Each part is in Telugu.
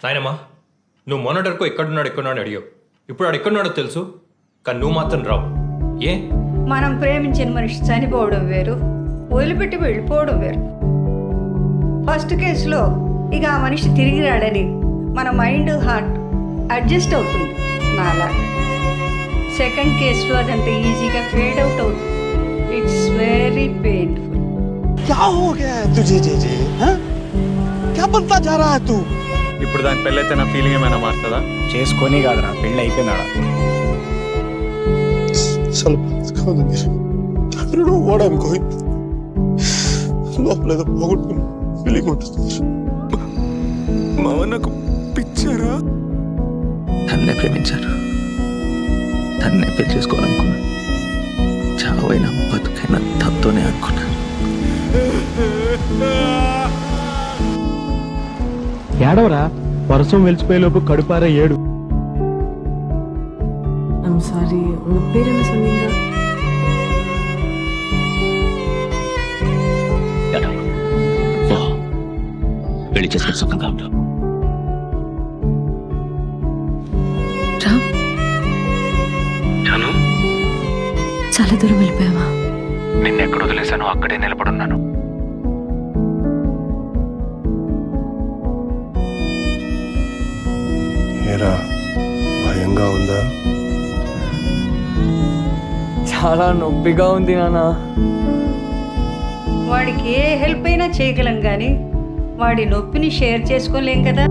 నాయనమ్మా, నువ్వు మొన్నటి ఎక్కడున్నాడు అడిగావు. ఇప్పుడు ఆడు ఎక్కడున్నాడో తెలుసు, కానీ నువ్వు మాత్రం రావు. ఏ? మనం ప్రేమించిన మనిషి చనిపోవడం వేరు, వదిలిపెట్టి వెళ్ళిపోవడం వేరు. ఫస్ట్ కేసులో ఇక ఆ మనిషి తిరిగి రాడని మన మైండ్ హార్ట్ అడ్జస్ట్ అవుతుంది నాలా. సెకండ్ కేసులో అదంత ఈజీగా ఫేడ్ అవుట్ అవుతుంది. It's very painful. क्या हो गया है तुझे जे हाँ? क्या बनता जा रहा है तू? ఇప్పుడు దాని పెళ్ళైతే నా ఫీలింగ్ ఏమైనా మారుతుందా? చేసుకొని కాదురా, పెళ్ళి అయిపోయిందాడా. చల్ I don't know what I'm going. లోపల ఏదో పోగొట్టుకుని ఫీలింగ్ ఉంటుంది. మావ నాకు పిచ్చారా? తన్నే ప్రేమించాను, తన్నే పెళ్లి చేసుకోవాలనుకున్నాను. చావైనా బతుకైనా తనతోనే అనుకున్నాను. ఏడవరా, వర్షం వెలిచిపోయేలోపు కడుపారా ఏడు. I'm sorry, உங்க பேர் என்ன சொன்னீங்க? పెళ్లి చేసుకుని సుఖంగా ఉంటాం. రామ్, జాను, చాలా దూరం వెళ్ళిపోయావా? నిన్నెక్కడ వదిలేశానో అక్కడే నిలబడున్నాను. ఏరా, భయంగా ఉందా? చాలా నొప్పిగా ఉంది నాన్న. వాడికి ఏ హెల్ప్ అయినా చేయగలం కానీ వాడి నొప్పిని షేర్ చేసుకోలేం కదా.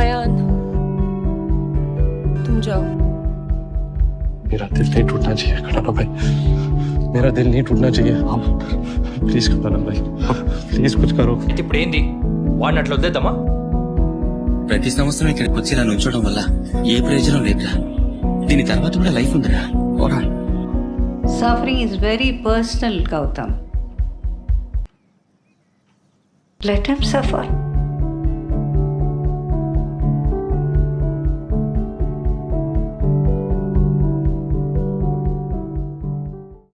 అయాన్, तुम जाओ. मेरा दिल नहीं टूटना चाहिए कटाना भाई, मेरा दिल नहीं टूटना चाहिए. प्लीज कटाना भाई, प्लीज कुछ करो. అయితే ఇప్పుడు ఏంది? వాడిని అట్లా వద్దేద్దామా? ప్రతి సంవత్సరం ఇక్కడికి వచ్చి ఇలా నుంచోవడం వల్ల ఏ ప్రయోజనం లేదురా. దీని తర్వాత కూడా లైఫ్ ఉందిరా. ఓరా, suffering is very personal, Gautam. Let him suffer.